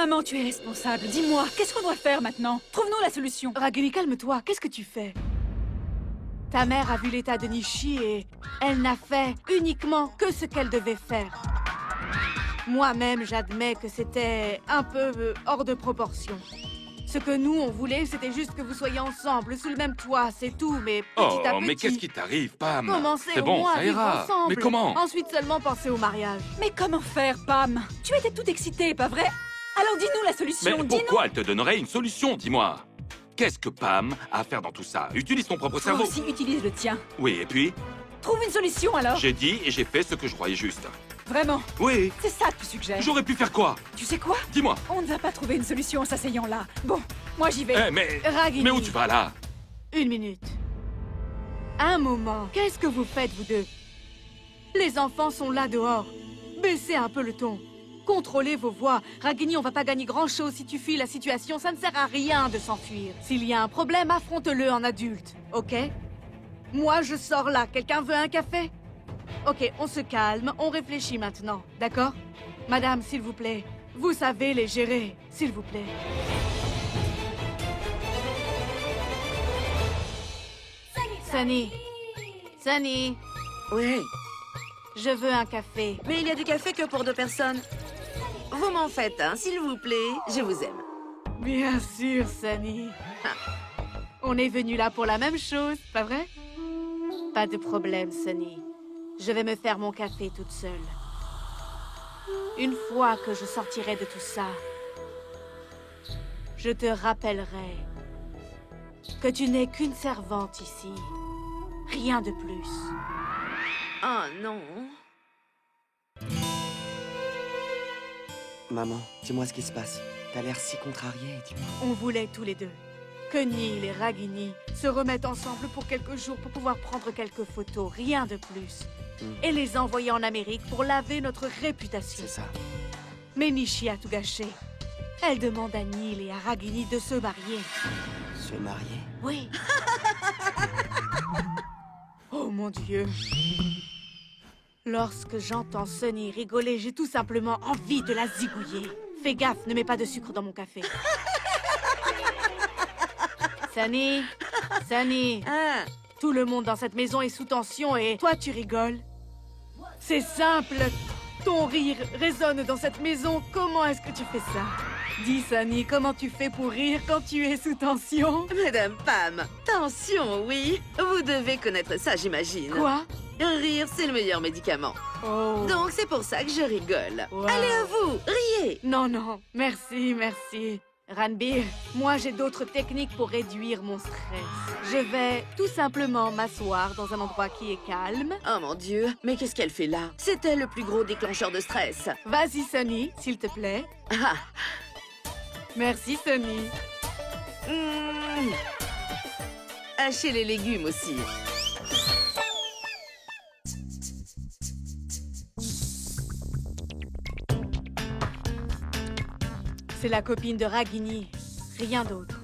Maman, tu es responsable. Dis-moi, qu'est-ce qu'on doit faire maintenant? Trouve-nous la solution. Ragini, calme-toi. Qu'est-ce que tu fais? Ta mère a vu l'état de Nishi et elle n'a fait uniquement que ce qu'elle devait faire. Moi-même, j'admets que c'était un peu hors de proportion. Ce que nous, on voulait, c'était juste que vous soyez ensemble, sous le même toit, c'est tout, mais petit à petit... mais qu'est-ce qui t'arrive, Pam? Commencez C'est au bon, moins ça à vivre ira. ensemble. Mais comment? Ensuite seulement penser au mariage. Mais comment faire, Pam? Tu étais toute excitée, pas vrai? Alors dis-nous la solution, Mais dis-nous. pourquoi elle te donnerait une solution, dis-moi? Qu'est-ce que Pam a à faire dans tout ça? Utilise ton propre Toi cerveau. aussi, utilise le tien. Oui, et puis? Trouve une solution, alors. J'ai dit et j'ai fait ce que je croyais juste. Vraiment, Oui. c'est ça que tu suggères. J'aurais pu faire quoi? Tu sais quoi? Dis-moi. On ne va pas trouver une solution en s'asseyant là. Bon, moi j'y vais. Eh, mais... Ragini. Mais où tu vas, là? Une minute. Un moment. Qu'est-ce que vous faites, vous deux? Les enfants sont là dehors. Baissez un peu le ton. Contrôlez vos voix. Ragini, on va pas gagner grand-chose si tu fuis la situation. Ça ne sert à rien de s'enfuir. S'il y a un problème, affronte-le en adulte, ok? Moi, je sors là. Quelqu'un veut un café? Ok, on se calme. On réfléchit maintenant, d'accord? Madame, s'il vous plaît. Vous savez les gérer, s'il vous plaît. Sunny. Sunny. Oui, Je veux un café. mais il y a du café que pour 2 personnes. Vous m'en faites un, s'il vous plaît. Je vous aime. Bien sûr, Sunny. On est venu là pour la même chose, pas vrai? Pas de problème, Sunny. Je vais me faire mon café toute seule. Une fois que je sortirai de tout ça, je te rappellerai que tu n'es qu'une servante ici. Rien de plus. Oh non. Maman, dis-moi ce qui se passe. T'as l'air si contrariée, dis-moi. On voulait tous les deux que Neil et Ragini se remettent ensemble pour quelques jours pour pouvoir prendre quelques photos, rien de plus. Et les envoyer en Amérique pour laver notre réputation. C'est ça. Mais Nishi a tout gâché. Elle demande à Neil et à Ragini de se marier. Se marier? Oui. Oh mon Dieu. Lorsque j'entends Sunny rigoler, j'ai tout simplement envie de la zigouiller. Fais gaffe, ne mets pas de sucre dans mon café. Sunny, Sunny, Ah, tout le monde dans cette maison est sous tension et toi tu rigoles. C'est simple. Ton rire résonne dans cette maison. Comment est-ce que tu fais ça? Dis, Sunny, comment tu fais pour rire quand tu es sous tension? Madame Pam, tension, oui. Vous devez connaître ça, j'imagine. Quoi? Rire, c'est le meilleur médicament. Oh. Donc c'est pour ça que je rigole. Wow. Allez à vous, riez. Non, non, merci, merci. Ranbir, moi j'ai d'autres techniques pour réduire mon stress. Je vais tout simplement m'asseoir dans un endroit qui est calme. Oh mon Dieu, mais qu'est-ce qu'elle fait là? C'était le plus gros déclencheur de stress. Vas-y, Sunny, s'il te plaît. Ah. Merci, Sunny. Hachez les légumes aussi. C'est la copine de Ragini, rien d'autre.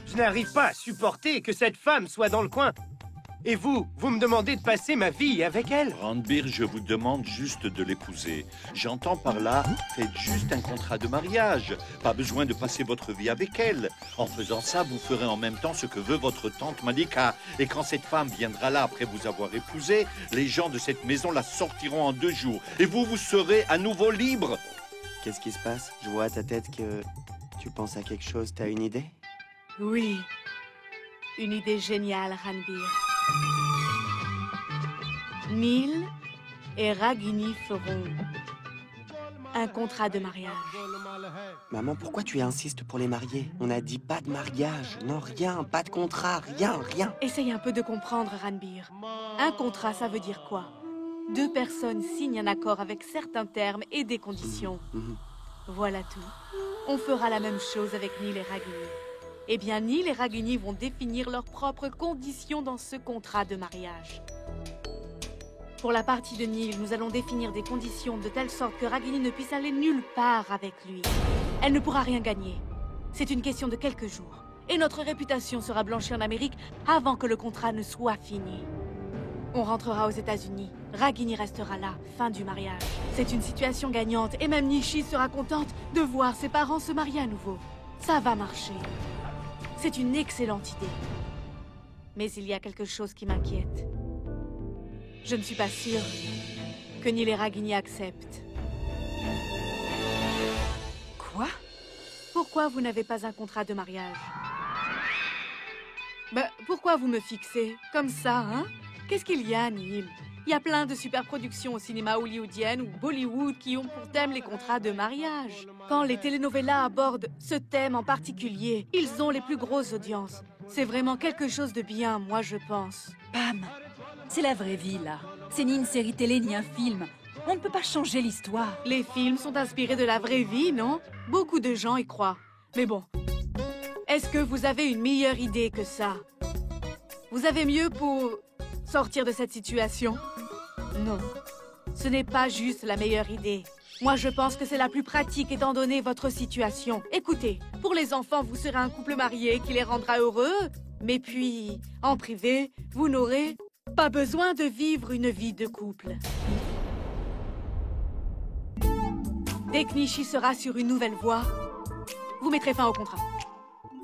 Je n'arrive pas à supporter que cette femme soit dans le coin. Et vous me demandez de passer ma vie avec elle? Ranbir, je vous demande juste de l'épouser. J'entends par là, faites juste un contrat de mariage. Pas besoin de passer votre vie avec elle. En faisant ça, vous ferez en même temps ce que veut votre tante Malika. Et quand cette femme viendra là après vous avoir épousé, les gens de cette maison la sortiront en 2 jours. Et vous serez à nouveau libre. Qu'est-ce qui se passe? Je vois à ta tête que tu penses à quelque chose. T'as une idée? Oui, une idée géniale, Ranbir. Neil et Ragini feront un contrat de mariage. Maman, pourquoi tu insistes pour les marier? On a dit pas de mariage. Non, rien, pas de contrat, rien, rien. Essaye un peu de comprendre, Ranbir. Un contrat, ça veut dire quoi? 2 personnes signent un accord avec certains termes et des conditions. Voilà tout. On fera la même chose avec Neil et Ragini. Eh bien, Neil et Ragini vont définir leurs propres conditions dans ce contrat de mariage. Pour la partie de Neil, nous allons définir des conditions de telle sorte que Ragini ne puisse aller nulle part avec lui. Elle ne pourra rien gagner. C'est une question de quelques jours. Et notre réputation sera blanchie en Amérique avant que le contrat ne soit fini. On rentrera aux États-Unis. Ragini restera là. Fin du mariage. C'est une situation gagnante et même Nishi sera contente de voir ses parents se marier à nouveau. Ça va marcher. C'est une excellente idée. Mais il y a quelque chose qui m'inquiète. Je ne suis pas sûre que ni les Ragini acceptent. Quoi? Pourquoi vous n'avez pas un contrat de mariage? Pourquoi vous me fixez comme ça, hein? Qu'est-ce qu'il y a, Neil? Il y a plein de super productions au cinéma hollywoodien ou Bollywood qui ont pour thème les contrats de mariage. Quand les telenovelas abordent ce thème en particulier, ils ont les plus grosses audiences. C'est vraiment quelque chose de bien, moi je pense. Pam, c'est la vraie vie, là. C'est ni une série télé ni un film. On ne peut pas changer l'histoire. Les films sont inspirés de la vraie vie, non? Beaucoup de gens y croient. Mais bon, est-ce que vous avez une meilleure idée que ça? Vous avez mieux pour sortir de cette situation? Non, ce n'est pas juste la meilleure idée. Moi, je pense que c'est la plus pratique étant donné votre situation. Écoutez, pour les enfants, vous serez un couple marié qui les rendra heureux. Mais puis, en privé, vous n'aurez pas besoin de vivre une vie de couple. Dès que Nishi sera sur une nouvelle voie, vous mettrez fin au contrat.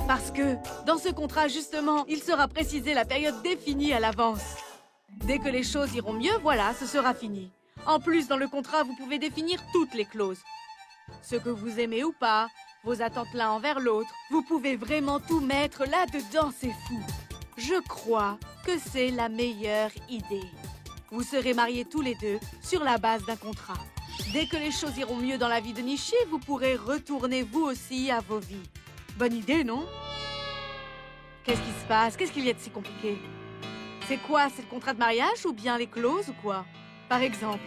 Parce que, dans ce contrat, justement, il sera précisé la période définie à l'avance. Dès que les choses iront mieux, voilà, ce sera fini. En plus, dans le contrat, vous pouvez définir toutes les clauses. Ce que vous aimez ou pas, vos attentes l'un envers l'autre, vous pouvez vraiment tout mettre là-dedans, c'est fou. Je crois que c'est la meilleure idée. Vous serez mariés tous les deux sur la base d'un contrat. Dès que les choses iront mieux dans la vie de Nishi, vous pourrez retourner vous aussi à vos vies. Bonne idée, non? Qu'est-ce qui se passe? Qu'est-ce qu'il y a de si compliqué? C'est quoi? C'est le contrat de mariage ou bien les clauses ou quoi? Par exemple,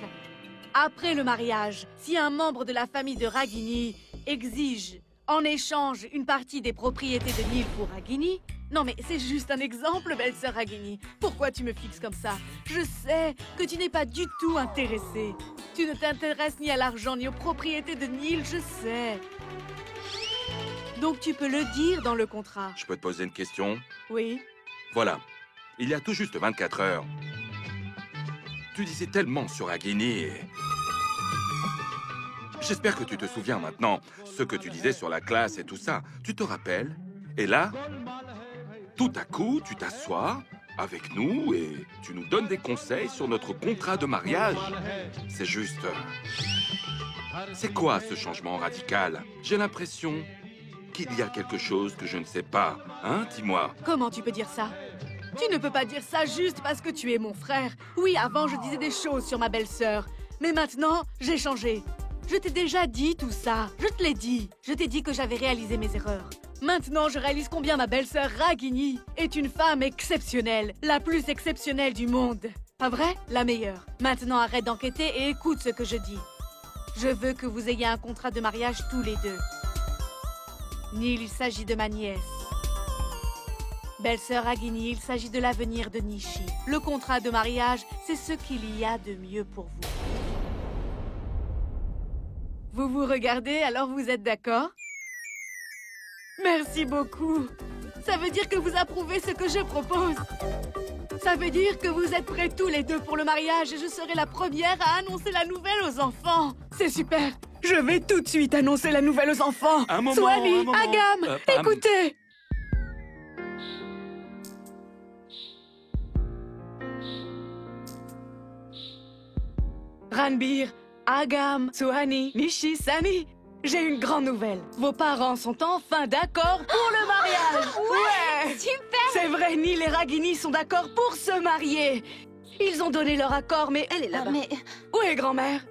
après le mariage, si un membre de la famille de Ragini exige en échange une partie des propriétés de Neil pour Ragini... Non mais c'est juste un exemple, belle-sœur Ragini. Pourquoi tu me fixes comme ça? Je sais que tu n'es pas du tout intéressée. Tu ne t'intéresses ni à l'argent ni aux propriétés de Neil, je sais. Donc tu peux le dire dans le contrat. Je peux te poser une question? Oui. Voilà. Il y a tout juste 24 heures. Tu disais tellement sur Ragini et... J'espère que tu te souviens maintenant ce que tu disais sur la classe et tout ça. Tu te rappelles? Et là, tout à coup, tu t'assois avec nous et tu nous donnes des conseils sur notre contrat de mariage. C'est juste... C'est quoi ce changement radical? J'ai l'impression qu'il y a quelque chose que je ne sais pas. Hein, dis-moi. Comment tu peux dire ça? Tu ne peux pas dire ça juste parce que tu es mon frère. Oui, avant, je disais des choses sur ma belle-sœur. Mais maintenant, j'ai changé. Je t'ai déjà dit tout ça. Je te l'ai dit. Je t'ai dit que j'avais réalisé mes erreurs. Maintenant, je réalise combien ma belle-sœur Ragini est une femme exceptionnelle. La plus exceptionnelle du monde. Pas vrai? La meilleure. Maintenant, arrête d'enquêter et écoute ce que je dis. Je veux que vous ayez un contrat de mariage tous les deux. Neil, il s'agit de ma nièce. Belle-sœur Ragini, il s'agit de l'avenir de Nishi. Le contrat de mariage, c'est ce qu'il y a de mieux pour vous. Vous vous regardez, alors vous êtes d'accord? Merci beaucoup. Ça veut dire que vous approuvez ce que je propose. Ça veut dire que vous êtes prêts tous les deux pour le mariage et je serai la première à annoncer la nouvelle aux enfants. C'est super. Je vais tout de suite annoncer la nouvelle aux enfants. Un moment, Swami, un moment. Agam, Pam. écoutez. Ranbir, Agam, Suhani, Nishi, Sani, j'ai une grande nouvelle. Vos parents sont enfin d'accord pour le mariage. Ouais, Super! c'est vrai, Neil et Ragini sont d'accord pour se marier. Ils ont donné leur accord, mais... Elle est là-bas. Mais... Où est grand-mère?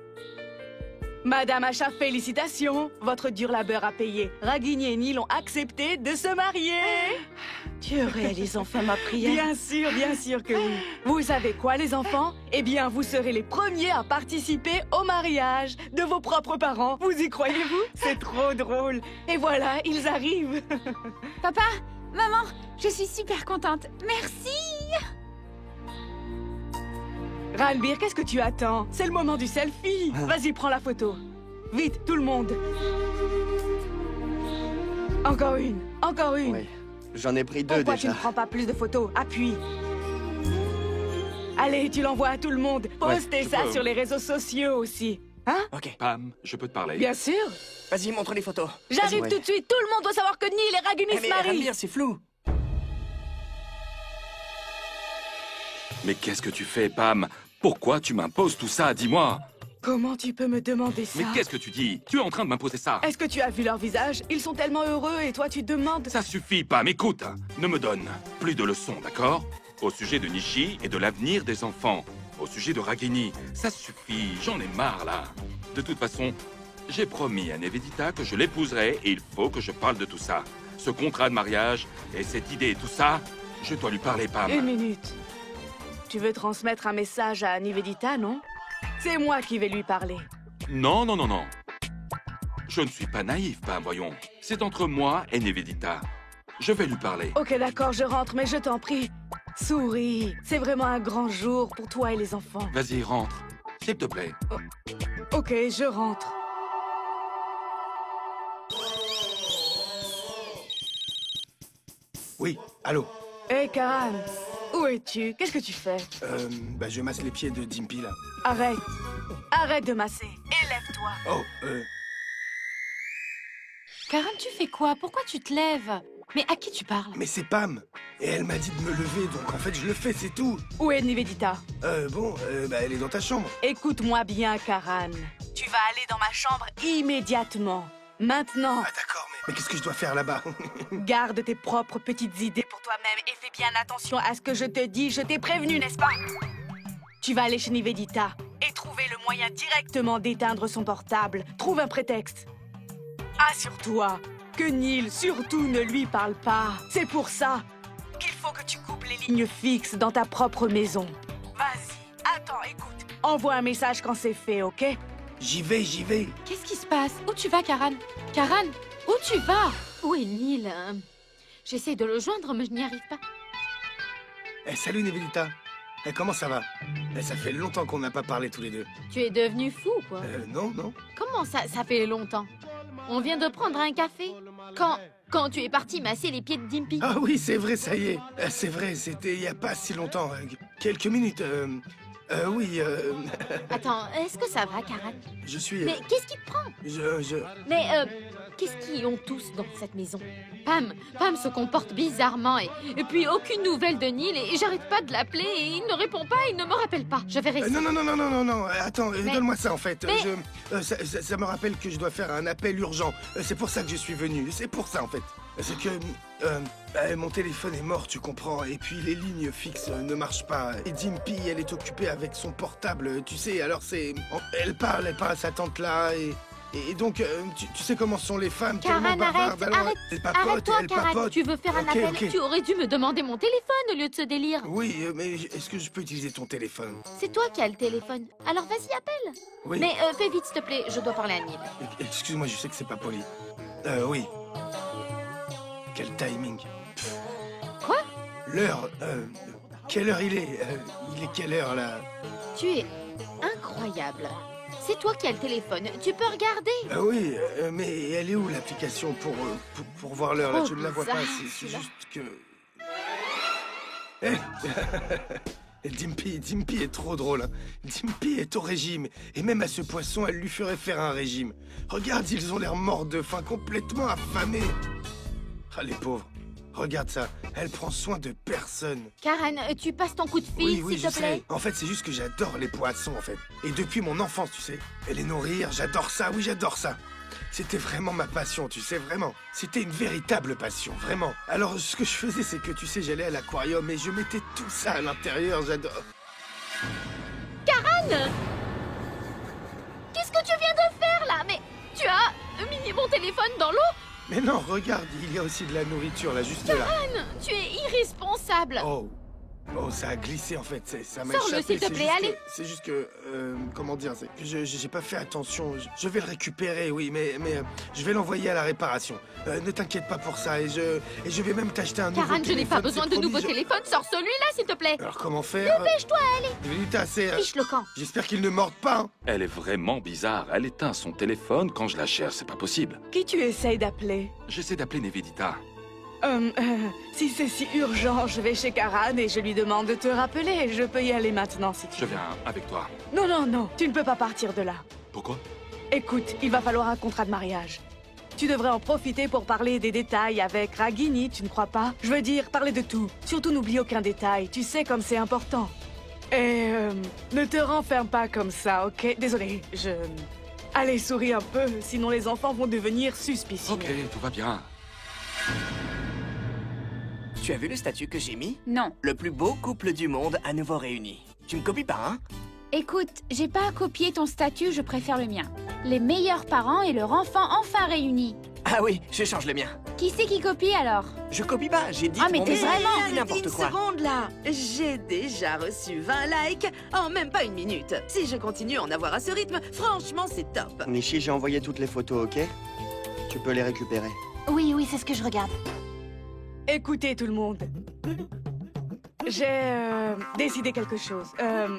Madame Acha, félicitations. Votre dur labeur a payé. Ragini et Neil ont accepté de se marier. Dieu réalise enfin ma prière. Bien sûr que oui. Vous savez quoi, les enfants? Eh bien, vous serez les premiers à participer au mariage de vos propres parents. Vous y croyez-vous? C'est trop drôle. Et voilà, ils arrivent. Papa, maman, je suis super contente. Merci! Ranbir, qu'est-ce que tu attends? C'est le moment du selfie. Vas-y, prends la photo. Vite, tout le monde. Encore une. Encore une. Oui, j'en ai pris deux Pourquoi tu déjà. ne prends pas plus de photos? Appuie. Allez, tu l'envoies à tout le monde. Postez je ça peux. sur les réseaux sociaux aussi. Hein? Ok, Pam, je peux te parler. Bien sûr. vas-y, montre les photos. J'arrive Vas-y, tout de suite. Tout le monde doit savoir que Neil et Ragini Eh, se mais marient. Ranbir, c'est flou. Mais qu'est-ce que tu fais, Pam? Pourquoi tu m'imposes tout ça? Dis-moi. Comment tu peux me demander ça? Mais qu'est-ce que tu dis? Tu es en train de m'imposer ça. Est-ce que tu as vu leur visage? Ils sont tellement heureux et toi tu te demandes... Ça suffit, Pam. Écoute, ne me donne plus de leçons, d'accord? Au sujet de Nishi et de l'avenir des enfants. Au sujet de Ragini. Ça suffit, j'en ai marre, là. De toute façon, j'ai promis à Nivedita que je l'épouserai et il faut que je parle de tout ça. Ce contrat de mariage et cette idée et tout ça, je dois lui parler, Pam. Une minute. Tu veux transmettre un message à Nivedita, non? C'est moi qui vais lui parler. Non, non, non, non. Je ne suis pas naïf, Pam, voyons. C'est entre moi et Nivedita. Je vais lui parler. Ok, d'accord, je rentre, mais je t'en prie. Souris. C'est vraiment un grand jour pour toi et les enfants. Vas-y, rentre. S'il te plaît. Ok, je rentre. Oui, allô. Hé, Karan, où es-tu? Qu'est-ce que tu fais? Je masse les pieds de Dimpy, là. Arrête. Arrête de masser. Élève-toi. Oh, Karan, tu fais quoi? Pourquoi tu te lèves? Mais à qui tu parles? mais c'est Pam. Et elle m'a dit de me lever, donc en fait, je le fais, c'est tout. Où est Nivedita? Elle est dans ta chambre. Écoute-moi bien, Karan. Tu vas aller dans ma chambre immédiatement. Maintenant. Ah, d'accord, mais qu'est-ce que je dois faire là-bas? Garde tes propres petites idées pour toi-même et fais bien attention à ce que je te dis. Je t'ai prévenu, n'est-ce pas? Tu vas aller chez Nivedita et trouver le moyen directement d'éteindre son portable. Trouve un prétexte. Assure-toi que Neil, surtout, ne lui parle pas. C'est pour ça qu'il faut que tu coupes les lignes fixes dans ta propre maison. Vas-y, attends, écoute. Envoie un message quand c'est fait, ok? J'y vais. Qu'est-ce qui se passe? Où tu vas, Karan? Karan, où tu vas? Où est Neil? J'essaie de le joindre, mais je n'y arrive pas. Salut, Nivedita. Comment ça va? Ça fait longtemps qu'on n'a pas parlé tous les deux. Tu es devenu fou, quoi. Non. Comment ça fait longtemps? On vient de prendre un café. Quand tu es parti masser les pieds de Dimpy. Ah oui, c'est vrai, ça y est. C'est vrai, c'était il y a pas si longtemps. Quelques minutes. Oui, Attends, est-ce que ça va, Karan? je suis... Mais qu'est-ce qui te prend? Mais qu'est-ce qu'ils ont tous dans cette maison? Pam se comporte bizarrement et puis aucune nouvelle de Neil et j'arrête pas de l'appeler et il ne répond pas, il ne me rappelle pas. Je verrai ça. Non. Attends, donne-moi ça en fait. Mais- Ça me rappelle que je dois faire un appel urgent. C'est pour ça que je suis venu. C'est pour ça en fait. C'est que mon téléphone est mort, tu comprends. Et puis les lignes fixes ne marchent pas. Et Dimpy, elle est occupée avec son portable, tu sais. Alors elle parle à sa tante là et donc, tu sais comment sont les femmes, Karan, tellement bavardes. Alors, elle papote, Arrête-toi, elle Karan. papote. Tu veux faire un Ok, appel? ok. Tu aurais dû me demander mon téléphone au lieu de ce délire. Oui, mais est-ce que je peux utiliser ton téléphone? C'est toi qui as le téléphone. Alors vas-y, appelle. Oui. Mais fais vite, s'il te plaît, je dois parler à Neil. Excuse-moi, je sais que c'est pas poli. Oui. Quel timing. Quoi? L'heure, quelle heure il est? Il est quelle heure, là? Tu es incroyable. C'est toi qui as le téléphone. Tu peux regarder. Oui, mais elle est où, l'application pour voir l'heure, là? Oh, Je ne la vois pas, c'est celui-là. juste que... Dimpy est trop drôle. Hein. Dimpy est au régime. Et même à ce poisson, elle lui ferait faire un régime. Regarde, ils ont l'air morts de faim, complètement affamés. Ah, les pauvres. Regarde ça. Elle prend soin de personne. Karen, tu passes ton coup de fil, Oui, s'il je te plaît. sais. En fait, c'est juste que j'adore les poissons, en fait. Et depuis mon enfance, tu sais. Et les nourrir, j'adore ça. Oui, j'adore ça. C'était vraiment ma passion, tu sais, vraiment. C'était une véritable passion, vraiment. Alors, ce que je faisais, c'est que, tu sais, j'allais à l'aquarium et je mettais tout ça à l'intérieur, j'adore. Karen! Qu'est-ce que tu viens de faire, là? Mais tu as mis mon téléphone dans l'eau? Mais non, regarde, il y a aussi de la nourriture, là, juste là. Karen, tu es irresponsable. Oh, ça a glissé, en fait, ça m'a Sors-le, échappé. s'il te plaît, allez. C'est juste que, comment dire, c'est que j'ai pas fait attention. Je vais le récupérer, oui, mais je vais l'envoyer à la réparation. Ne t'inquiète pas pour ça, et je vais même t'acheter un nouveau Karen, je n'ai pas téléphone, besoin c'est de promis, nouveau je- téléphone. Sors celui-là, s'il te plaît. Alors, comment faire? Dépêche-toi, allez. Nivedita, Fiche le camp. J'espère qu'il ne morde pas, hein. Elle est vraiment bizarre. Elle éteint son téléphone quand je la cherche. C'est pas possible. Qui tu essayes d'appeler? J'essaie d'appeler Nivedita. Si c'est si urgent, je vais chez Karan et je lui demande de te rappeler. Je peux y aller maintenant si tu veux. Je viens avec toi. Non, non, non, tu ne peux pas partir de là. Pourquoi? Écoute, il va falloir un contrat de mariage. Tu devrais en profiter pour parler des détails avec Ragini, tu ne crois pas? Je veux dire, parler de tout. Surtout n'oublie aucun détail, tu sais comme c'est important. Et ne te renferme pas comme ça, ok? Désolé, Allez, souris un peu, sinon les enfants vont devenir suspicieux. Ok, tout va bien. Tu as vu le statut que j'ai mis? Non. Le plus beau couple du monde à nouveau réuni. Tu me copies pas, hein? Écoute, j'ai pas à copier ton statut, je préfère le mien. Les meilleurs parents et leur enfant enfin réunis. Ah oui, je change le mien. Qui c'est qui copie alors? Je copie pas, j'ai dit... Ah, mais t'es vraiment... n'importe quoi. Une seconde là. J'ai déjà reçu 20 likes en même pas une minute. Si je continue à en avoir à ce rythme, franchement, c'est top. Nishi, j'ai envoyé toutes les photos, ok? Tu peux les récupérer. Oui, oui, c'est ce que je regarde. Écoutez tout le monde. J'ai décidé quelque chose.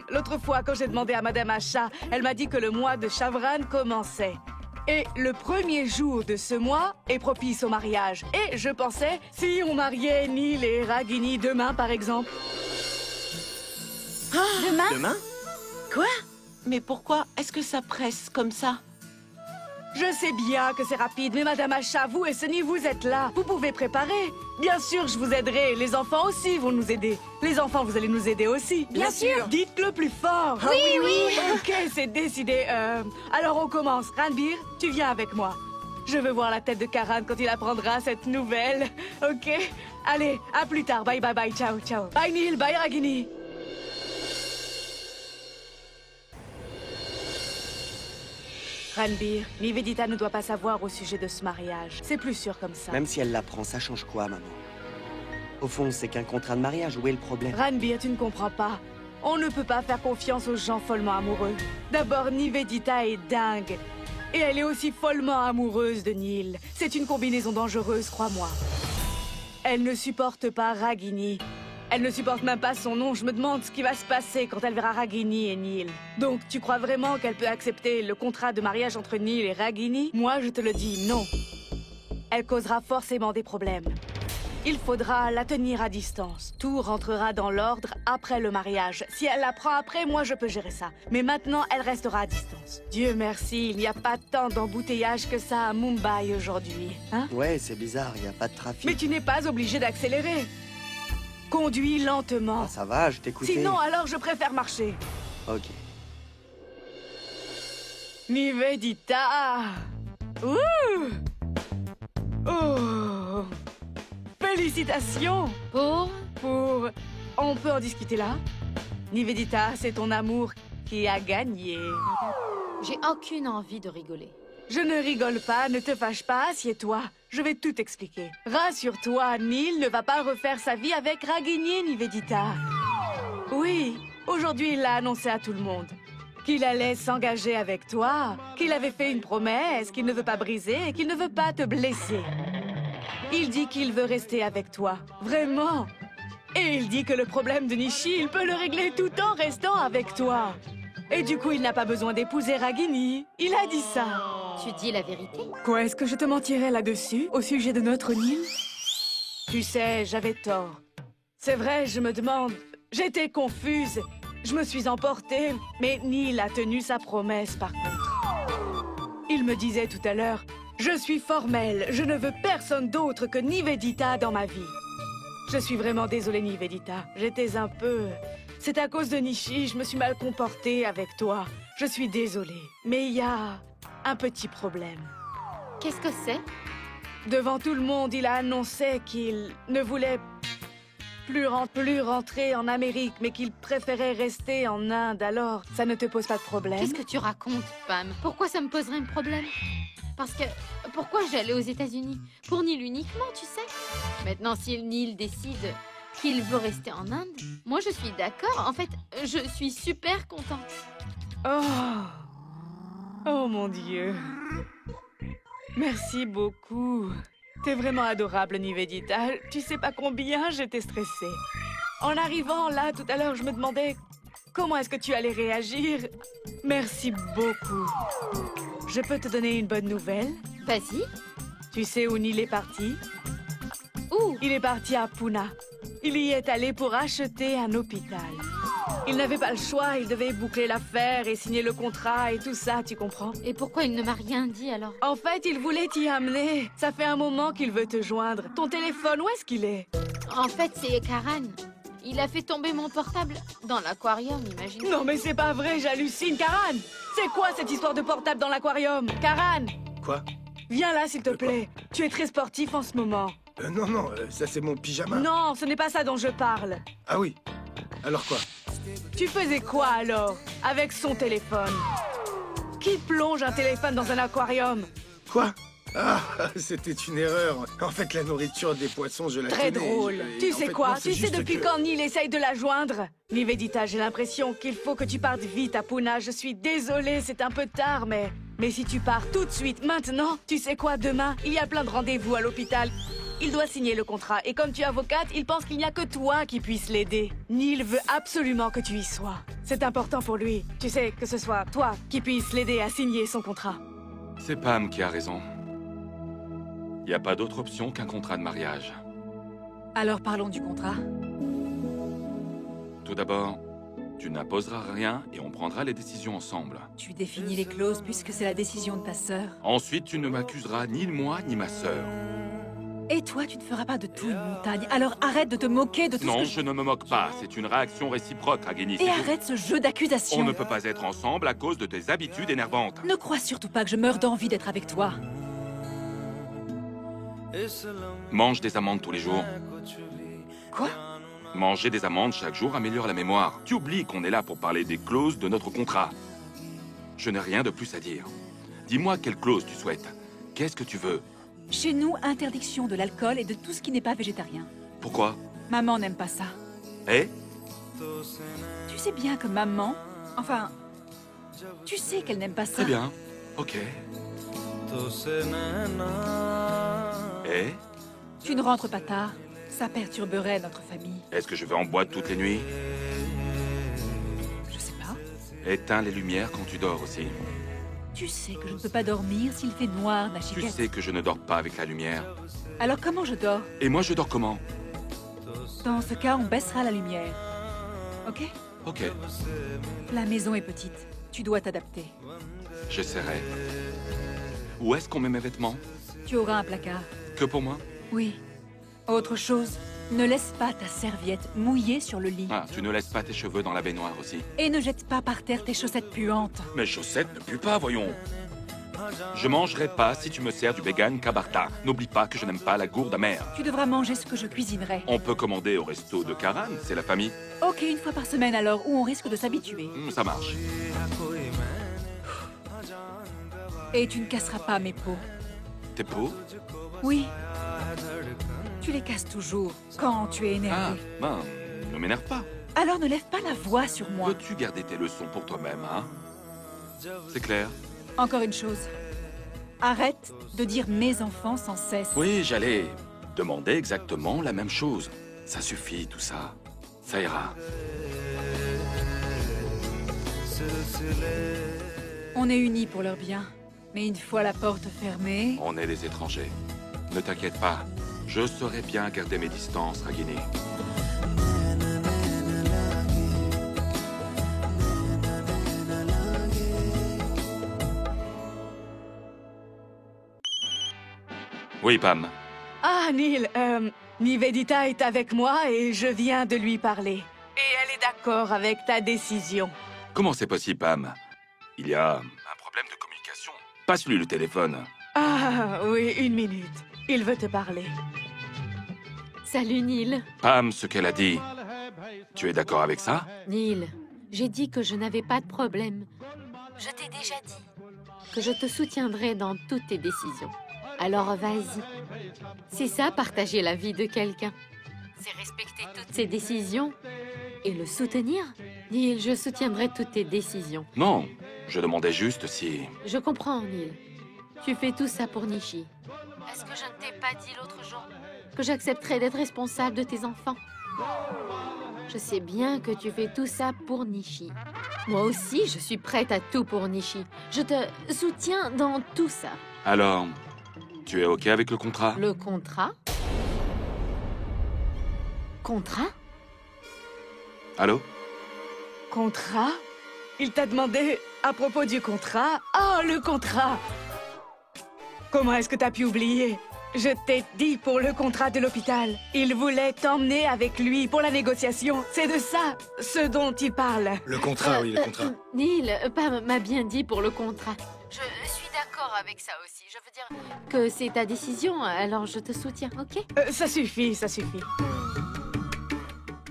L'autre fois, quand j'ai demandé à Madame Acha, elle m'a dit que le mois de Chavran commençait. Et le premier jour de ce mois est propice au mariage. Et je pensais, si on mariait Neil et Ragini demain, par exemple. Demain? Demain? Mais pourquoi est-ce que ça presse comme ça? Je sais bien que c'est rapide, mais Madame Acha, vous et Sunny, vous êtes là. Vous pouvez préparer. Bien sûr, je vous aiderai. Les enfants aussi vont nous aider. Les enfants, vous allez nous aider aussi. Bien sûr. Dites-le plus fort. Oui, oui. Ok, c'est décidé. Alors on commence. Ranbir, tu viens avec moi. Je veux voir la tête de Karan quand il apprendra cette nouvelle. Ok? Allez, à plus tard. Bye, bye, bye. Ciao, ciao. Bye, Neil. Bye, Ragini. Ranbir, Nivedita ne doit pas savoir au sujet de ce mariage. C'est plus sûr comme ça. Même si elle l'apprend, ça change quoi, maman? Au fond, c'est qu'un contrat de mariage. Où est le problème? Ranbir, tu ne comprends pas. On ne peut pas faire confiance aux gens follement amoureux. D'abord, Nivedita est dingue. Et elle est aussi follement amoureuse de Neil. C'est une combinaison dangereuse, crois-moi. Elle ne supporte pas Ragini. Elle ne supporte même pas son nom. Je me demande ce qui va se passer quand elle verra Ragini et Neil. Donc, tu crois vraiment qu'elle peut accepter le contrat de mariage entre Neil et Ragini? Moi, je te le dis, non. Elle causera forcément des problèmes. Il faudra la tenir à distance. Tout rentrera dans l'ordre après le mariage. Si elle l'apprend après, moi, je peux gérer ça. Mais maintenant, elle restera à distance. Dieu merci, il n'y a pas tant d'embouteillage que ça à Mumbai aujourd'hui. Hein? Ouais, c'est bizarre, il n'y a pas de trafic. Mais tu n'es pas obligé d'accélérer. Conduis lentement. Ah, ça va, je t'écoutais. Sinon, alors je préfère marcher. Ok. Nivedita. Ouh. Oh. Félicitations. Pour? On peut en discuter là? Nivedita, c'est ton amour qui a gagné. J'ai aucune envie de rigoler. Je ne rigole pas, ne te fâche pas, assieds-toi. Je vais tout expliquer. Rassure-toi, Neil ne va pas refaire sa vie avec Ragini, Nivedita. Oui, aujourd'hui il l'a annoncé à tout le monde. Qu'il allait s'engager avec toi, qu'il avait fait une promesse, qu'il ne veut pas briser et qu'il ne veut pas te blesser. Il dit qu'il veut rester avec toi, vraiment. Et il dit que le problème de Nishi, il peut le régler tout en restant avec toi. Et du coup, il n'a pas besoin d'épouser Ragini. Il a dit ça. Tu dis la vérité? Quoi, est-ce que je te mentirais là-dessus, au sujet de notre Neil? Tu sais, j'avais tort. C'est vrai, je me demande... J'étais confuse. Je me suis emportée. Mais Neil a tenu sa promesse, par contre. Il me disait tout à l'heure... Je suis formelle. Je ne veux personne d'autre que Nivedita dans ma vie. Je suis vraiment désolée, Nivedita. J'étais un peu... C'est à cause de Nishi, je me suis mal comportée avec toi. Je suis désolée. Mais il y a un petit problème. Qu'est-ce que c'est? Devant tout le monde, il a annoncé qu'il ne voulait plus rentrer en Amérique, mais qu'il préférait rester en Inde. Alors, ça ne te pose pas de problème? Qu'est-ce que tu racontes, Pam? Pourquoi ça me poserait un problème? Parce que... Pourquoi j'allais aux États-Unis? Pour Neil uniquement, tu sais. Maintenant, si Neil décide qu'il veut rester en Inde, moi je suis d'accord. En fait, je suis super contente. Oh mon Dieu. Merci beaucoup. T'es vraiment adorable, Nivedita. Tu sais pas combien j'étais stressée. En arrivant là, tout à l'heure, je me demandais comment est-ce que tu allais réagir. Merci beaucoup. Je peux te donner une bonne nouvelle? Vas-y. Tu sais où Neil est parti? Où? Où? Il est parti à Pune. Il y est allé pour acheter un hôpital. Il n'avait pas le choix, il devait boucler l'affaire et signer le contrat et tout ça, tu comprends? Et pourquoi il ne m'a rien dit alors? En fait, il voulait t'y amener. Ça fait un moment qu'il veut te joindre. Ton téléphone, où est-ce qu'il est? En fait, c'est Karan. Il a fait tomber mon portable dans l'aquarium, imagine. Non mais c'est pas vrai, j'hallucine. Karan! C'est quoi cette histoire de portable dans l'aquarium? Karan! Quoi? Viens là, s'il te plaît. Tu es très sportif en ce moment. Non, ça c'est mon pyjama. Non, ce n'est pas ça dont je parle. Ah oui. Alors quoi? Tu faisais quoi alors? Avec son téléphone? Qui plonge un téléphone dans un aquarium? Quoi? Ah, c'était une erreur. En fait, la nourriture des poissons, je la Très tenais. drôle. Tu sais quoi? Tu sais depuis que... quand Neil essaye de la joindre? Nivedita, j'ai l'impression qu'il faut que tu partes vite à Pune. Je suis désolée, c'est un peu tard, mais si tu pars tout de suite, maintenant, tu sais quoi, demain, il y a plein de rendez-vous à l'hôpital. Il doit signer le contrat, et comme tu es avocate, il pense qu'il n'y a que toi qui puisse l'aider. Neil veut absolument que tu y sois. C'est important pour lui. Tu sais, que ce soit toi qui puisse l'aider à signer son contrat. C'est Pam qui a raison. Il n'y a pas d'autre option qu'un contrat de mariage. Alors parlons du contrat. Tout d'abord, tu n'imposeras rien et on prendra les décisions ensemble. Tu définis les clauses puisque c'est la décision de ta sœur. Ensuite, tu ne m'accuseras ni moi ni ma sœur. Et toi, tu ne feras pas de tout une montagne. Alors arrête de te moquer de tout Non, ce que je ne me moque pas. C'est une réaction réciproque, Ragini. Et arrête ce jeu d'accusation. On ne peut pas être ensemble à cause de tes habitudes énervantes. Ne crois surtout pas que je meurs d'envie d'être avec toi. Mange des amandes tous les jours. Quoi? Manger des amandes chaque jour améliore la mémoire. Tu oublies qu'on est là pour parler des clauses de notre contrat. Je n'ai rien de plus à dire. Dis-moi quelle clause tu souhaites. Qu'est-ce que tu veux? Chez nous, interdiction de l'alcool et de tout ce qui n'est pas végétarien. Pourquoi? Maman n'aime pas ça. Eh? Tu sais bien que maman... Enfin... Tu sais qu'elle n'aime pas ça. Très bien. Ok. Eh? Tu ne rentres pas tard. Ça perturberait notre famille. Est-ce que je vais en boîte toutes les nuits? Je sais pas. Éteins les lumières quand tu dors aussi. Tu sais que je ne peux pas dormir s'il fait noir, Tu Nachiket. sais que je ne dors pas avec la lumière. Alors comment je dors? Et moi, je dors comment? Dans ce cas, on baissera la lumière. Ok? Ok, La maison est petite. Tu dois t'adapter. j'essaierai. Où est-ce qu'on met mes vêtements? Tu auras un placard. Que pour moi? Oui. Autre chose, ne laisse pas ta serviette mouillée sur le lit. Ah, tu ne laisses pas tes cheveux dans la baignoire aussi. Et ne jette pas par terre tes chaussettes puantes. Mes chaussettes ne puent pas, voyons. Je mangerai pas si tu me sers du vegan kabarta. N'oublie pas que je n'aime pas la gourde amère. Tu devras manger ce que je cuisinerai. On peut commander au resto de Karan, c'est la famille. Ok, une fois par semaine alors, où on risque de s'habituer. Ça marche. Et tu ne casseras pas mes pots. Tes peaux? Oui. Tu les casses toujours, quand tu es Ah, énervé. ben, ne m'énerve pas. Alors ne lève pas la voix sur moi. Peux-tu garder tes leçons pour toi-même, hein? C'est clair? Encore une chose. Arrête de dire mes enfants sans cesse. Oui, j'allais demander exactement la même chose. Ça suffit, tout ça. Ça ira. On est unis pour leur bien. Mais une fois la porte fermée... On est des étrangers. Ne t'inquiète pas. Je saurai bien garder mes distances, Ragini. Oui, Pam. Ah, Neil, Nivedita est avec moi et je viens de lui parler. Et elle est d'accord avec ta décision. Comment c'est possible, Pam? Il y a un problème de communication. Passe-lui le téléphone. Ah, oui, une minute. Il veut te parler. Salut, Neil. Pam, ce qu'elle a dit. Tu es d'accord avec ça? Neil, j'ai dit que je n'avais pas de problème. Je t'ai déjà dit que je te soutiendrai dans toutes tes décisions. Alors vas-y. C'est ça, partager la vie de quelqu'un. C'est respecter toutes ses décisions et le soutenir. Neil, je soutiendrai toutes tes décisions. Non, je demandais juste si... Je comprends, Neil. Tu fais tout ça pour Nishi. Est-ce que je ne t'ai pas dit l'autre jour que j'accepterais d'être responsable de tes enfants? Je sais bien que tu fais tout ça pour Nishi. Moi aussi, je suis prête à tout pour Nishi. Je te soutiens dans tout ça. Alors, tu es OK avec le contrat? Le contrat? Contrat? Allô? Contrat? Il t'a demandé à propos du contrat? Oh, le contrat! Comment est-ce que t'as pu oublier? Je t'ai dit pour le contrat de l'hôpital. Il voulait t'emmener avec lui pour la négociation. C'est de ça, ce dont il parle. Le contrat, oui, le contrat. Neil, Pam m'a bien dit pour le contrat. Je suis d'accord avec ça aussi. Je veux dire que c'est ta décision, alors je te soutiens, ok? Ça suffit, ça suffit.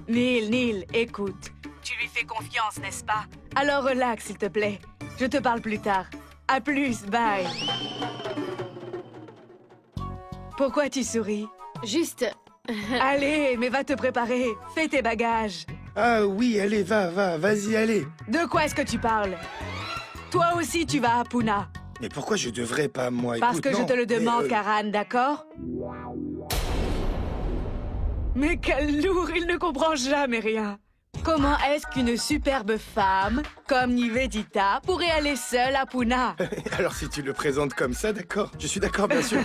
Neil, écoute. Tu lui fais confiance, n'est-ce pas? Alors relax, s'il te plaît. Je te parle plus tard. À plus, bye. Pourquoi tu souris? Juste... Allez, mais va te préparer. Fais tes bagages. Ah oui, allez, vas-y, allez. De quoi est-ce que tu parles? Toi aussi, tu vas à Puna. Mais pourquoi je devrais pas, moi? Parce Écoute, que non, je te le demande, mais, Karan, d'accord? Mais quel lourd, il ne comprend jamais rien. Comment est-ce qu'une superbe femme, comme Nivedita, pourrait aller seule à Puna? Alors si tu le présentes comme ça, d'accord. Je suis d'accord, bien sûr.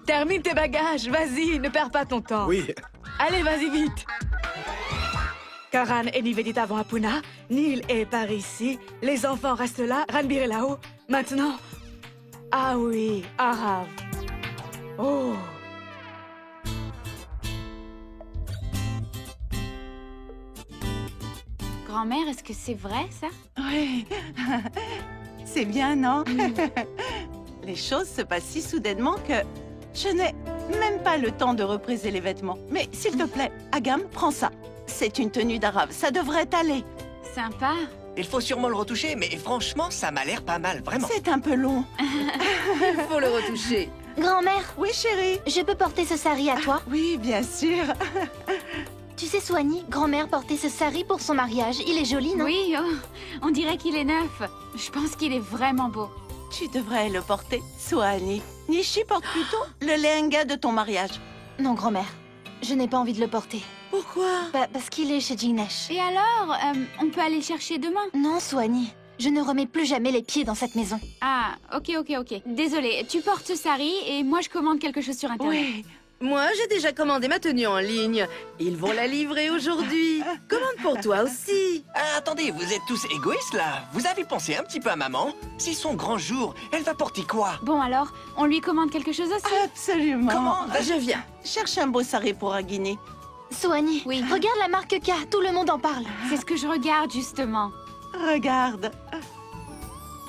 Termine tes bagages, vas-y, ne perds pas ton temps. Oui. Allez, vas-y vite. Karan et Nivedita vont à Puna, Neil est par ici, les enfants restent là, Ranbir est là-haut. Maintenant... Ah oui, Arav. Oh. Grand-mère, est-ce que c'est vrai, ça? Oui. C'est bien, non? Les choses se passent si soudainement que je n'ai même pas le temps de repriser les vêtements. Mais s'il te plaît, Agam, prends ça. C'est une tenue d'arabe, ça devrait aller. Sympa. Il faut sûrement le retoucher, mais franchement, ça m'a l'air pas mal, vraiment. C'est un peu long. Il faut le retoucher. Grand-mère, Oui, chérie. je peux porter ce sari à toi? Oui, bien sûr. Tu sais, Soigny, grand-mère portait ce sari pour son mariage. Il est joli, non? Oui, oh, on dirait qu'il est neuf. Je pense qu'il est vraiment beau. Tu devrais le porter, Soani. Nishi porte plutôt le lehenga de ton mariage. Non, grand-mère. Je n'ai pas envie de le porter. Pourquoi? Parce qu'il est chez Jignesh. Et alors, on peut aller chercher demain? Non, Soigny. Je ne remets plus jamais les pieds dans cette maison. Ah, ok. Désolée, tu portes ce sari et moi je commande quelque chose sur Internet. Oui. Moi, j'ai déjà commandé ma tenue en ligne. Ils vont la livrer aujourd'hui. Commande pour toi aussi. Ah, attendez, vous êtes tous égoïstes, là. Vous avez pensé un petit peu à maman? C'est son grand jour. Elle va porter quoi? Bon alors, on lui commande quelque chose aussi? Absolument. Comment? Je viens. Cherche un beau sari pour Agini. Soigny, Oui. regarde la marque K. Tout le monde en parle. C'est ce que je regarde justement. Regarde.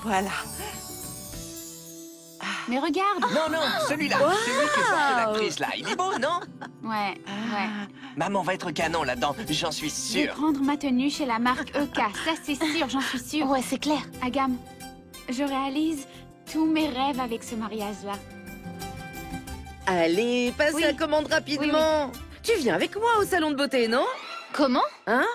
Voilà. Mais regarde. Non, celui-là. Celui que porte l'actrice, là. Il est beau, non? Ouais. Maman va être canon là-dedans, j'en suis Je vais sûr. prendre ma tenue chez la marque EK, ça c'est sûr, j'en suis sûre. Ouais, c'est clair. Agam, je réalise tous mes rêves avec ce mariage-là. Allez, passe Oui. la commande rapidement. Tu viens avec moi au salon de beauté, non? Comment? Hein?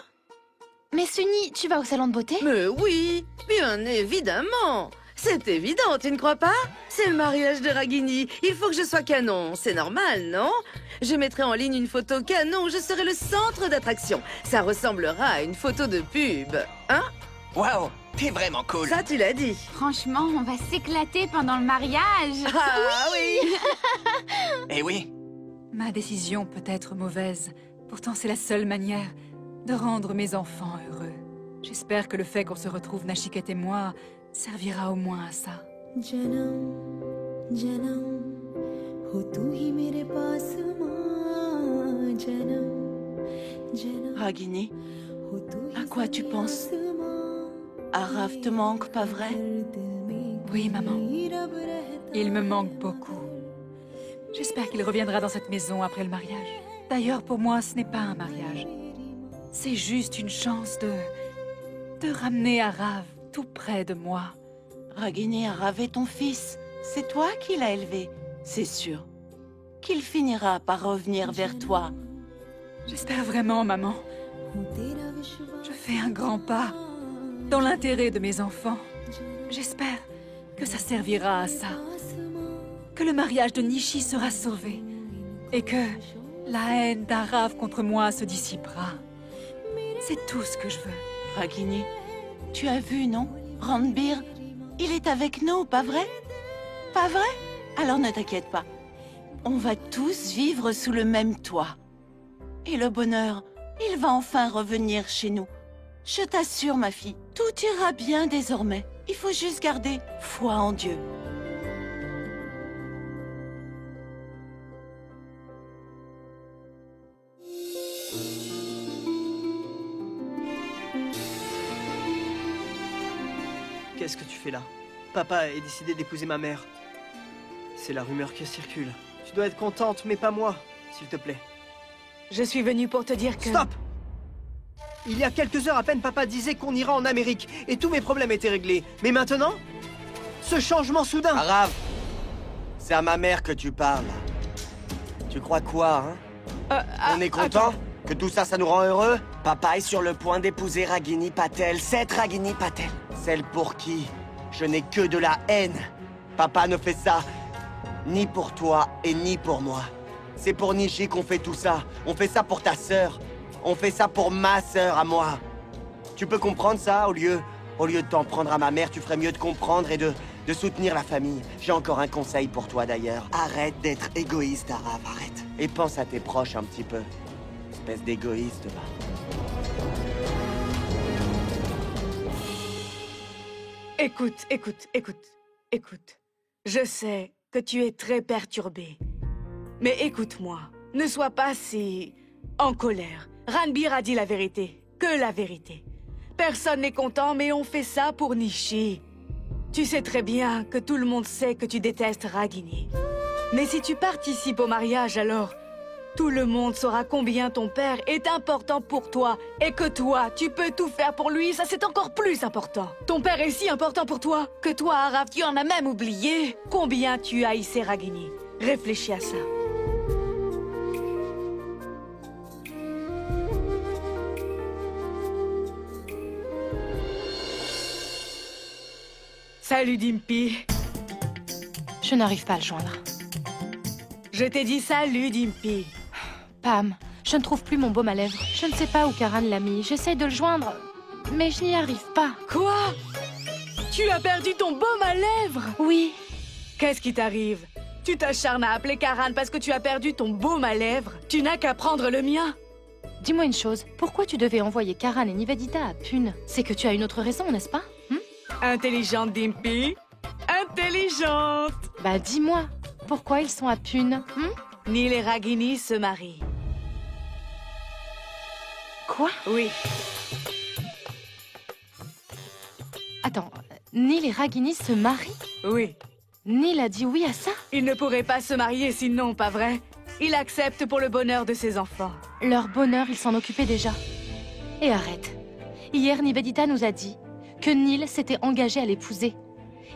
Mais Sunny, tu vas au salon de beauté? Mais oui, bien évidemment. C'est évident, tu ne crois pas? C'est le mariage de Ragini. Il faut que je sois canon. C'est normal, non? Je mettrai en ligne une photo canon. Je serai le centre d'attraction. Ça ressemblera à une photo de pub. Hein? Waouh, t'es vraiment cool. Ça, tu l'as dit. Franchement, on va s'éclater pendant le mariage. Ah oui. Eh oui. Ma décision peut être mauvaise. Pourtant, c'est la seule manière de rendre mes enfants heureux. J'espère que le fait qu'on se retrouve, Nachiket et moi, servira au moins à ça. Ragini, à quoi tu penses? Arav te manque, pas vrai? Oui, maman. Il me manque beaucoup. J'espère qu'il reviendra dans cette maison après le mariage. D'ailleurs, pour moi, ce n'est pas un mariage. C'est juste une chance de ramener Arav tout près de moi. Ragini, Arav est ton fils. C'est toi qui l'as élevé. C'est sûr qu'il finira par revenir vers toi. J'espère vraiment, maman. Je fais un grand pas dans l'intérêt de mes enfants. J'espère que ça servira à ça. Que le mariage de Nishi sera sauvé. Et que la haine d'Arav contre moi se dissipera. C'est tout ce que je veux. Ragini, tu as vu, non? Ranbir, il est avec nous, pas vrai? Pas vrai? Alors ne t'inquiète pas. On va tous vivre sous le même toit. Et le bonheur, il va enfin revenir chez nous. Je t'assure, ma fille, tout ira bien désormais. Il faut juste garder foi en Dieu. Qu'est-ce que tu fais là? Papa est décidé d'épouser ma mère. C'est la rumeur qui circule. Tu dois être contente, mais pas moi, s'il te plaît. Je suis venue pour te dire que... Stop! Il y a quelques heures à peine, papa disait qu'on ira en Amérique, et tous mes problèmes étaient réglés. Mais maintenant, ce changement soudain... Arav, c'est à ma mère que tu parles. Tu crois quoi, hein? On est content? Que tout ça, ça nous rend heureux? Papa est sur le point d'épouser Ragini Patel, cette Ragini Patel. Celle pour qui je n'ai que de la haine. Papa ne fait ça ni pour toi et ni pour moi. C'est pour Nishi qu'on fait tout ça. On fait ça pour ta sœur. On fait ça pour ma sœur à moi. Tu peux comprendre ça au lieu de t'en prendre à ma mère, tu ferais mieux de comprendre et de soutenir la famille. J'ai encore un conseil pour toi d'ailleurs. Arrête d'être égoïste, Arav, arrête. Et pense à tes proches un petit peu. Espèce d'égoïste, va. Écoute. Je sais que tu es très perturbé. Mais écoute-moi, ne sois pas si... en colère. Ranbir a dit la vérité, que la vérité. Personne n'est content, mais on fait ça pour Nishi. Tu sais très bien que tout le monde sait que tu détestes Ragini. Mais si tu participes au mariage, alors... tout le monde saura combien ton père est important pour toi. Et que toi, tu peux tout faire pour lui, ça c'est encore plus important. Ton père est si important pour toi que toi, Arav, tu en as même oublié combien tu haïssais Ragini. Réfléchis à ça. Salut Dimpy. Je n'arrive pas à le joindre. Je t'ai dit salut Dimpy. Pam, je ne trouve plus mon baume à lèvres. Je ne sais pas où Karan l'a mis. J'essaye de le joindre, mais je n'y arrive pas. Quoi? Tu as perdu ton baume à lèvres? Oui. Qu'est-ce qui t'arrive? Tu t'acharnes à appeler Karan parce que tu as perdu ton baume à lèvres? Tu n'as qu'à prendre le mien. Dis-moi une chose, pourquoi tu devais envoyer Karan et Nivedita à Pune? C'est que tu as une autre raison, n'est-ce pas? Intelligente, Dimpy. Intelligente. Bah dis-moi, pourquoi ils sont à Pune? Nil et Ragini se marient. Quoi? Oui. Attends, Nil et Ragini se marient? Oui. Nil a dit oui à ça? Ils ne pourraient pas se marier sinon, pas vrai? Il accepte pour le bonheur de ses enfants. Leur bonheur, ils s'en occupaient déjà. Et arrête. Hier, Nivedita nous a dit que Nil s'était engagé à l'épouser.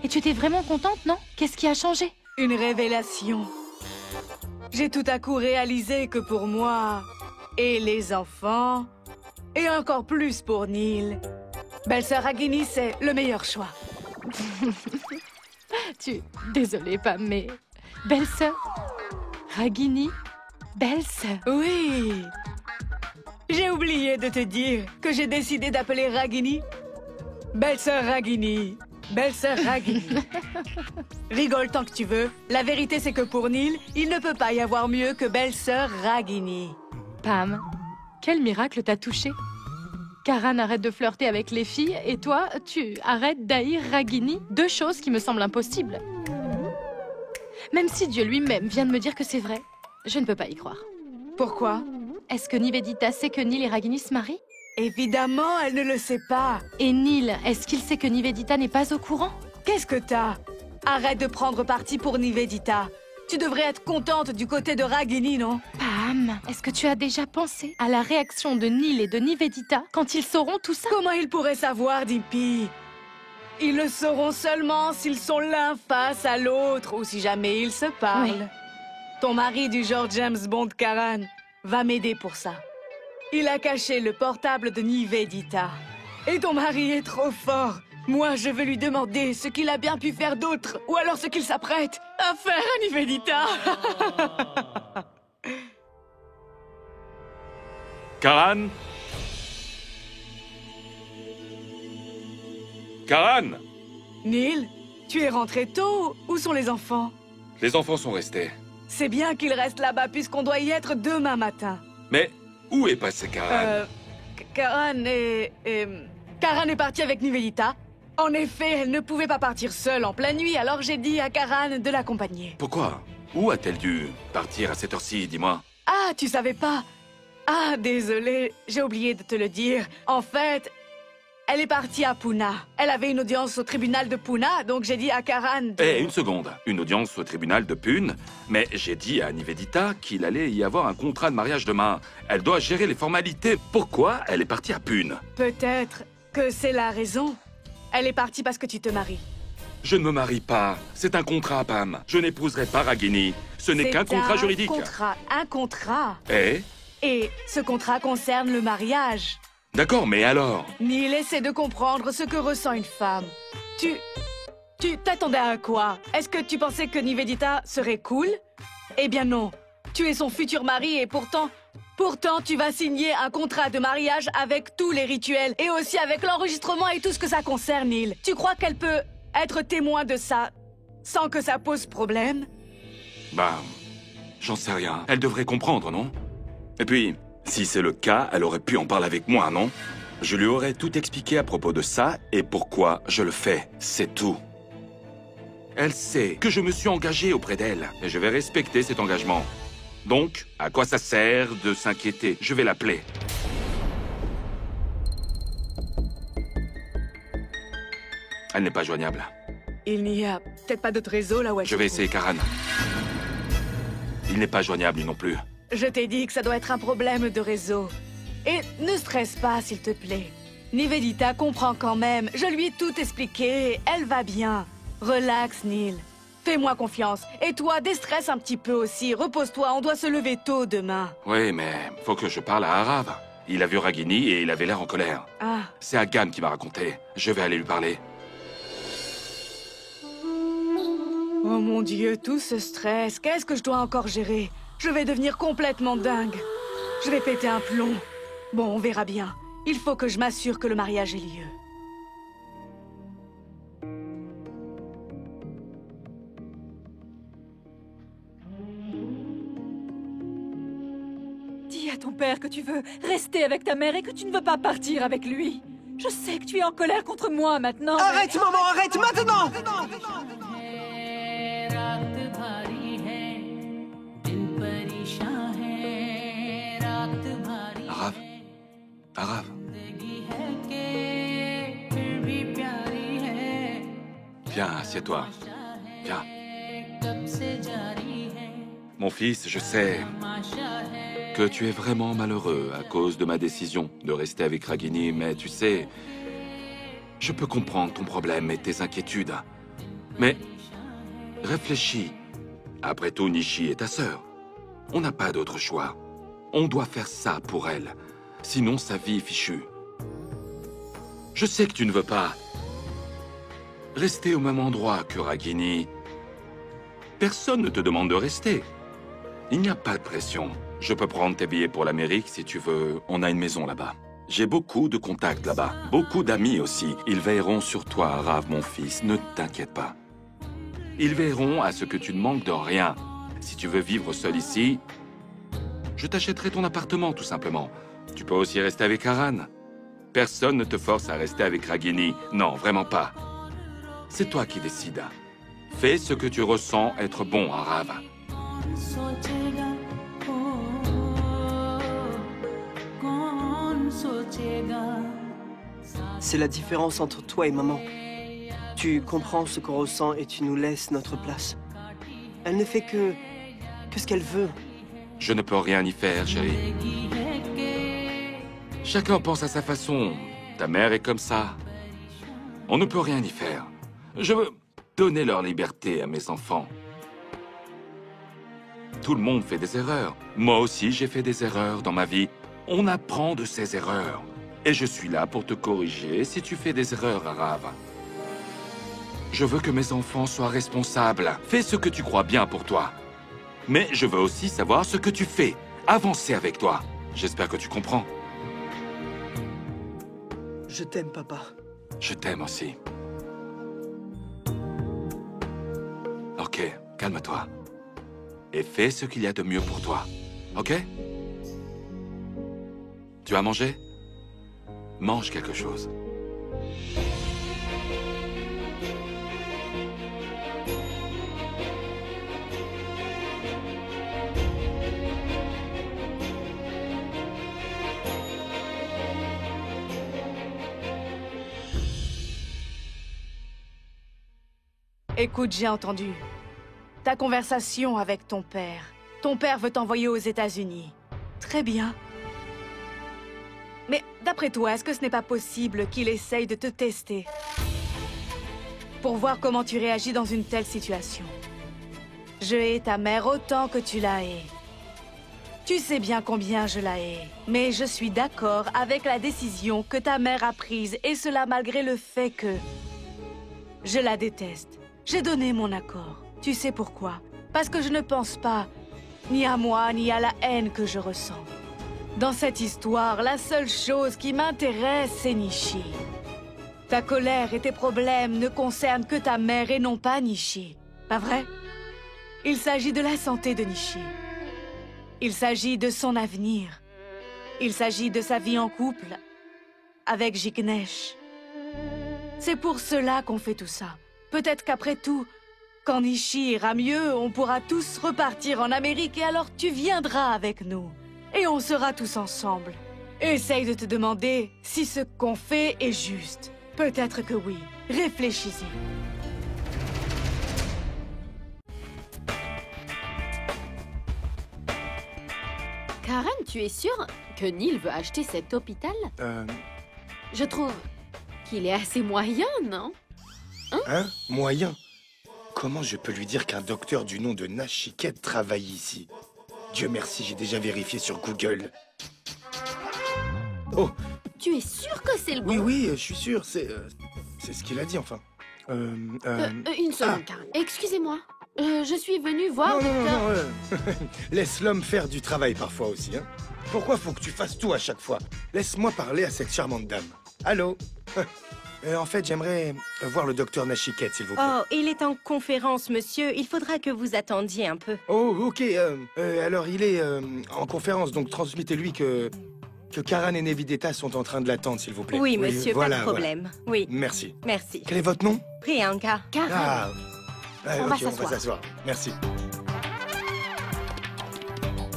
Et tu étais vraiment contente, non? Qu'est-ce qui a changé? Une révélation. J'ai tout à coup réalisé que pour moi, et les enfants, et encore plus pour Nil, belle-sœur Ragini, c'est le meilleur choix. Désolée, Pam, mais... Belle-sœur Ragini? Belle-sœur? Oui. J'ai oublié de te dire que j'ai décidé d'appeler Ragini belle-sœur Ragini. Belle-sœur Ragini. Rigole tant que tu veux. La vérité, c'est que pour Nil, il ne peut pas y avoir mieux que belle-sœur Ragini. Pam, quel miracle t'a touché? Karan arrête de flirter avec les filles et toi, tu arrêtes d'haïr Ragini? Deux choses qui me semblent impossibles. Même si Dieu lui-même vient de me dire que c'est vrai, je ne peux pas y croire. Pourquoi? Est-ce que Nivedita sait que Nil et Ragini se marient? Évidemment, elle ne le sait pas. Et Nil, est-ce qu'il sait que Nivedita n'est pas au courant? Qu'est-ce que t'as? Arrête de prendre parti pour Nivedita. Tu devrais être contente du côté de Ragini, non? Pam, est-ce que tu as déjà pensé à la réaction de Nil et de Nivedita quand ils sauront tout ça? Comment ils pourraient savoir, Dimpy? Ils le sauront seulement s'ils sont l'un face à l'autre ou si jamais ils se parlent. Oui. Ton mari du genre James Bond Karan va m'aider pour ça. Il a caché le portable de Nivedita. Et ton mari est trop fort. Moi, je veux lui demander ce qu'il a bien pu faire d'autre, ou alors ce qu'il s'apprête à faire à Nivedita. Karan? Karan? Nil, tu es rentré tôt. Où sont les enfants? Les enfants sont restés. C'est bien qu'ils restent là-bas puisqu'on doit y être demain matin. Mais Où est passée Karan? Karan est partie avec Nivelita. En effet, elle ne pouvait pas partir seule en pleine nuit, alors j'ai dit à Karan de l'accompagner. Pourquoi? Où a-t-elle dû partir à cette heure-ci, dis-moi? Ah, tu savais pas? Ah, désolé, j'ai oublié de te le dire. En fait, elle est partie à Pune. Elle avait une audience au tribunal de Pune, donc j'ai dit à Karan de... Eh, une seconde. Une audience au tribunal de Pune? Mais j'ai dit à Nivedita qu'il allait y avoir un contrat de mariage demain. Elle doit gérer les formalités. Pourquoi elle est partie à Pune? Peut-être que c'est la raison. Elle est partie parce que tu te maries. Je ne me marie pas. C'est un contrat, Pam. Je n'épouserai pas Ragini. Ce n'est qu'un contrat juridique. Un contrat. Et ce contrat concerne le mariage. D'accord, mais alors? Neil essaie de comprendre ce que ressent une femme. Tu t'attendais à quoi? Est-ce que tu pensais que Nivedita serait cool? Eh bien non. Tu es son futur mari et pourtant tu vas signer un contrat de mariage avec tous les rituels et aussi avec l'enregistrement et tout ce que ça concerne, Neil. Tu crois qu'elle peut être témoin de ça sans que ça pose problème? Bah, j'en sais rien. Elle devrait comprendre, non? Et puis, si c'est le cas, elle aurait pu en parler avec moi, non? Je lui aurais tout expliqué à propos de ça et pourquoi je le fais. C'est tout. Elle sait que je me suis engagé auprès d'elle et je vais respecter cet engagement. Donc, à quoi ça sert de s'inquiéter? Je vais l'appeler. Elle n'est pas joignable. Il n'y a peut-être pas d'autre réseau là où elle Je vais essayer Karan. Il n'est pas joignable lui non plus. Je t'ai dit que ça doit être un problème de réseau. Et ne stresse pas, s'il te plaît. Nivedita comprend quand même. Je lui ai tout expliqué. Elle va bien. Relax, Neil. Fais-moi confiance. Et toi, déstresse un petit peu aussi. Repose-toi, on doit se lever tôt demain. Oui, mais faut que je parle à Arav. Il a vu Ragini et il avait l'air en colère. Ah. C'est Agam qui m'a raconté. Je vais aller lui parler. Oh mon Dieu, tout ce stress. Qu'est-ce que je dois encore gérer? Je vais devenir complètement dingue. Je vais péter un plomb. Bon, on verra bien. Il faut que je m'assure que le mariage ait lieu. Dis à ton père que tu veux rester avec ta mère et que tu ne veux pas partir avec lui. Je sais que tu es en colère contre moi maintenant. Arrête, maman, arrête maintenant! Arav. Viens, assieds-toi. Viens. Mon fils, je sais que tu es vraiment malheureux à cause de ma décision de rester avec Ragini, mais tu sais, je peux comprendre ton problème et tes inquiétudes. Mais réfléchis. Après tout, Nishi est ta sœur. On n'a pas d'autre choix. On doit faire ça pour elle. Sinon, sa vie est fichue. Je sais que tu ne veux pas rester au même endroit que Ragini. Personne ne te demande de rester. Il n'y a pas de pression. Je peux prendre tes billets pour l'Amérique si tu veux. On a une maison là-bas. J'ai beaucoup de contacts là-bas. Beaucoup d'amis aussi. Ils veilleront sur toi, Arav, mon fils. Ne t'inquiète pas. Ils veilleront à ce que tu ne manques de rien. Si tu veux vivre seul ici, je t'achèterai ton appartement, tout simplement. Tu peux aussi rester avec Karan. Personne ne te force à rester avec Ragini. Non, vraiment pas. C'est toi qui décides. Fais ce que tu ressens être bon, Arav. C'est la différence entre toi et maman. Tu comprends ce qu'on ressent et tu nous laisses notre place. Elle ne fait que ce qu'elle veut. Je ne peux rien y faire, chérie. Chacun pense à sa façon. Ta mère est comme ça. On ne peut rien y faire. Je veux donner leur liberté à mes enfants. Tout le monde fait des erreurs. Moi aussi, j'ai fait des erreurs dans ma vie. On apprend de ses erreurs. Et je suis là pour te corriger si tu fais des erreurs, Arav. Je veux que mes enfants soient responsables. Fais ce que tu crois bien pour toi. Mais je veux aussi savoir ce que tu fais. Avancer avec toi. J'espère que tu comprends. Je t'aime, papa. Je t'aime aussi. Ok, calme-toi. Et fais ce qu'il y a de mieux pour toi. Ok? Tu as mangé? Mange quelque chose. Écoute, j'ai entendu ta conversation avec ton père. Ton père veut t'envoyer aux États-Unis. Très bien. Mais d'après toi, est-ce que ce n'est pas possible qu'il essaye de te tester pour voir comment tu réagis dans une telle situation? Je hais ta mère autant que tu la hais. Tu sais bien combien je la hais. Mais je suis d'accord avec la décision que ta mère a prise, et cela malgré le fait que je la déteste. J'ai donné mon accord. Tu sais pourquoi? Parce que je ne pense pas ni à moi, ni à la haine que je ressens. Dans cette histoire, la seule chose qui m'intéresse, c'est Nishi. Ta colère et tes problèmes ne concernent que ta mère et non pas Nishi. Pas vrai? Il s'agit de la santé de Nishi. Il s'agit de son avenir. Il s'agit de sa vie en couple avec Jignesh. C'est pour cela qu'on fait tout ça. Peut-être qu'après tout, quand Nishi ira mieux, on pourra tous repartir en Amérique et alors tu viendras avec nous. Et on sera tous ensemble. Essaye de te demander si ce qu'on fait est juste. Peut-être que oui. Réfléchis-y. Karen, tu es sûre que Neil veut acheter cet hôpital? Je trouve qu'il est assez moyen, non? Hein? Moyen? Comment je peux lui dire qu'un docteur du nom de Nashiket travaille ici? Dieu merci, j'ai déjà vérifié sur Google. Oh! Tu es sûr que c'est le bon? Oui, oui, je suis sûr, c'est ce qu'il a dit, enfin. Une seconde, Karen. Excusez-moi. Je suis venue voir... Non. Laisse l'homme faire du travail parfois aussi, hein. Pourquoi faut que tu fasses tout à chaque fois? Laisse-moi parler à cette charmante dame. Allô? En fait, j'aimerais voir le docteur Nashiket, s'il vous plaît. Oh, il est en conférence, monsieur. Il faudra que vous attendiez un peu. Oh, ok. Alors, il est en conférence, donc transmettez-lui que Karan et Nevideta sont en train de l'attendre, s'il vous plaît. Oui, monsieur, voilà, pas de problème. Oui. Merci. Merci. Quel est votre nom? Priyanka. Karan. On va va s'asseoir. Merci.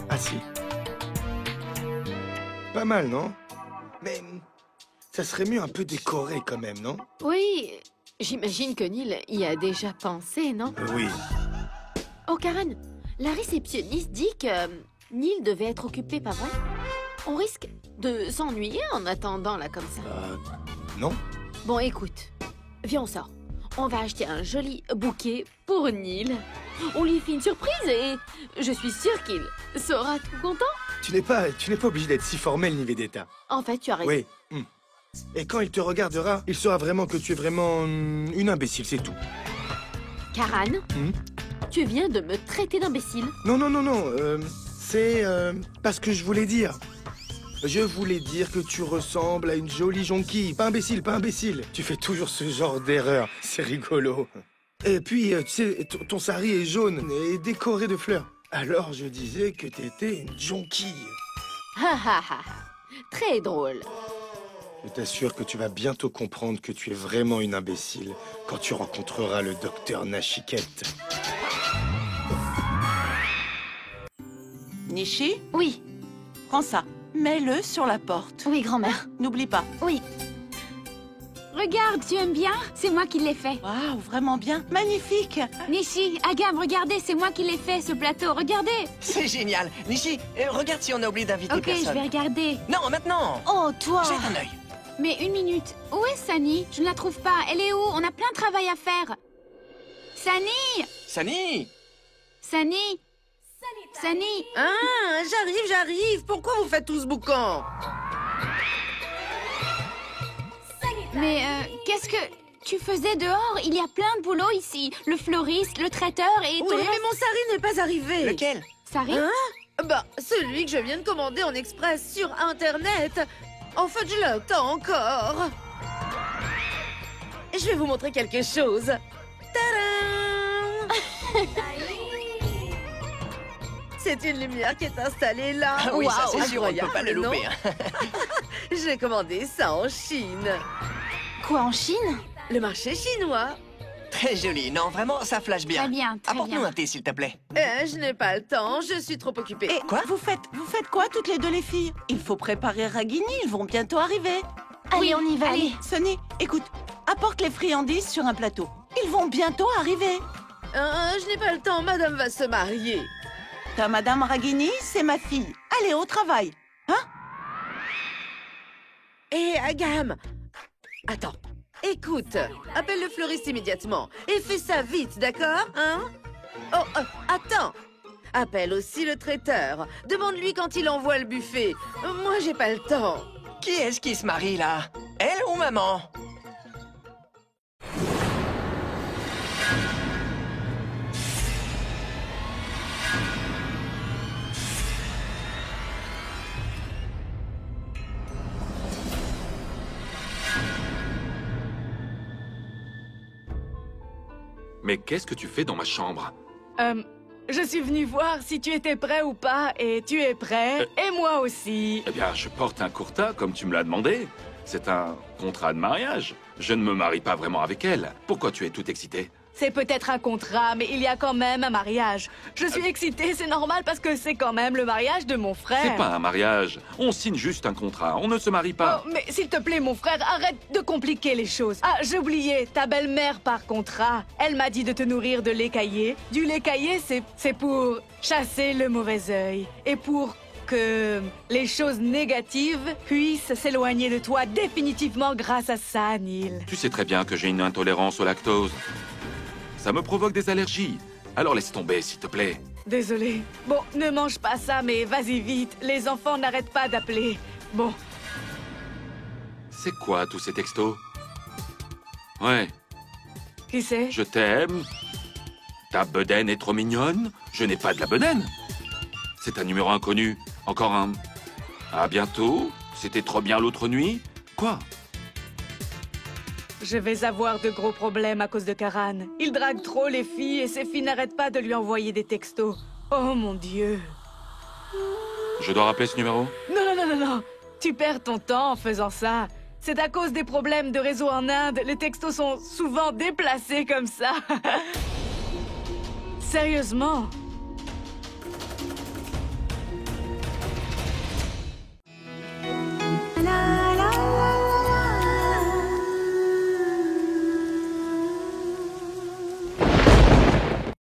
Assis. Pas mal, non? Mais ça serait mieux un peu décoré quand même, non? Oui, j'imagine que Neil y a déjà pensé, non? Oui. Oh, Karen, la réceptionniste dit que Neil devait être occupé, pas vrai? On risque de s'ennuyer en attendant, là, comme ça. Non. Bon, écoute, viens, on sort. On va acheter un joli bouquet pour Neil. On lui fait une surprise et je suis sûre qu'il sera tout content. Tu n'es pas obligé d'être si formel, Nivedeta. En fait, tu as raison. Oui. Et quand il te regardera, il saura vraiment que tu es vraiment une imbécile, c'est tout. Karan, tu viens de me traiter d'imbécile. Non. C'est pas ce que je voulais dire. Je voulais dire que tu ressembles à une jolie jonquille. Pas imbécile, pas imbécile. Tu fais toujours ce genre d'erreur. C'est rigolo. Et puis, tu sais, ton sari est jaune et décoré de fleurs. Alors je disais que t'étais une jonquille. Très drôle. Je t'assure que tu vas bientôt comprendre que tu es vraiment une imbécile quand tu rencontreras le docteur Nashiket. Nishi? Oui. Prends ça. Mets-le sur la porte. Oui, grand-mère. N'oublie pas. Oui. Regarde, tu aimes bien? C'est moi qui l'ai fait. Waouh, vraiment bien. Magnifique. Nishi, Agam, regardez, c'est moi qui l'ai fait, ce plateau. Regardez. C'est génial. Nishi, regarde si on a oublié d'inviter personne. Ok, je vais regarder. Non, maintenant. Oh, toi. Jette un œil. Mais une minute. Où est Sani? Je ne la trouve pas. Elle est où? On a plein de travail à faire. Sani! Sani! Sani! Sani! Ah, j'arrive. Pourquoi vous faites tout ce boucan? Mais qu'est-ce que tu faisais dehors? Il y a plein de boulot ici. Le fleuriste, le traiteur et tout Oui, le mais reste. mon sari n'est pas arrivé. Lequel? Sari? Hein? Bah, celui que je viens de commander en express sur Internet. En fait, je l'attends encore. Je vais vous montrer quelque chose. Tadam! c'est une lumière qui est installée là. Ah oui, ça c'est Waouh, sûr, on ne peut pas le incroyable, louper. hein. J'ai commandé ça en Chine. Quoi, en Chine? Le marché chinois. Très joli. Non, vraiment, ça flash bien. Très bien, très Apporte-nous bien. un thé, s'il te plaît. Je n'ai pas le temps, je suis trop occupée. Et Quoi? vous faites quoi toutes les deux les filles? Il faut préparer Ragini, ils vont bientôt arriver. Allez, on y va. Allez, Sonny, écoute, apporte les friandises sur un plateau. Ils vont bientôt arriver. Je n'ai pas le temps, madame va se marier. Ta madame Ragini, c'est ma fille. Allez, au travail. Hein? Hé, Agam! Attends, écoute, appelle le fleuriste immédiatement et fais ça vite, d'accord, hein? Oh, attends! Appelle aussi le traiteur. Demande-lui quand il envoie le buffet. Moi, j'ai pas le temps. Qui est-ce qui se marie, là? Elle ou maman? Mais qu'est-ce que tu fais dans ma chambre? Je suis venue voir si tu étais prêt ou pas, et tu es prêt, et moi aussi. Eh bien, je porte un kurta, comme tu me l'as demandé. C'est un contrat de mariage. Je ne me marie pas vraiment avec elle. Pourquoi tu es tout excitée? C'est peut-être un contrat, mais il y a quand même un mariage. Je suis excitée, c'est normal, parce que c'est quand même le mariage de mon frère. C'est pas un mariage. On signe juste un contrat. On ne se marie pas. Oh, mais s'il te plaît, mon frère, arrête de compliquer les choses. Ah, j'ai oublié, ta belle-mère par contrat, elle m'a dit de te nourrir de lait caillé. Du lait caillé, c'est pour chasser le mauvais œil. Et pour que les choses négatives puissent s'éloigner de toi définitivement grâce à ça, Neil. Tu sais très bien que j'ai une intolérance au lactose. Ça me provoque des allergies. Alors laisse tomber, s'il te plaît. Désolée. Bon, ne mange pas ça, mais vas-y vite. Les enfants n'arrêtent pas d'appeler. Bon. C'est quoi tous ces textos? Ouais, Qui c'est? je t'aime. Ta bedaine est trop mignonne. Je n'ai pas de la bedaine. C'est un numéro inconnu. Encore un. À bientôt. C'était trop bien l'autre nuit. Quoi? Je vais avoir de gros problèmes à cause de Karan. Il drague trop les filles et ses filles n'arrêtent pas de lui envoyer des textos. Oh mon Dieu. Je dois rappeler ce numéro? Non, non, non, non, non. Tu perds ton temps en faisant ça. C'est à cause des problèmes de réseau en Inde. Les textos sont souvent déplacés comme ça. Sérieusement,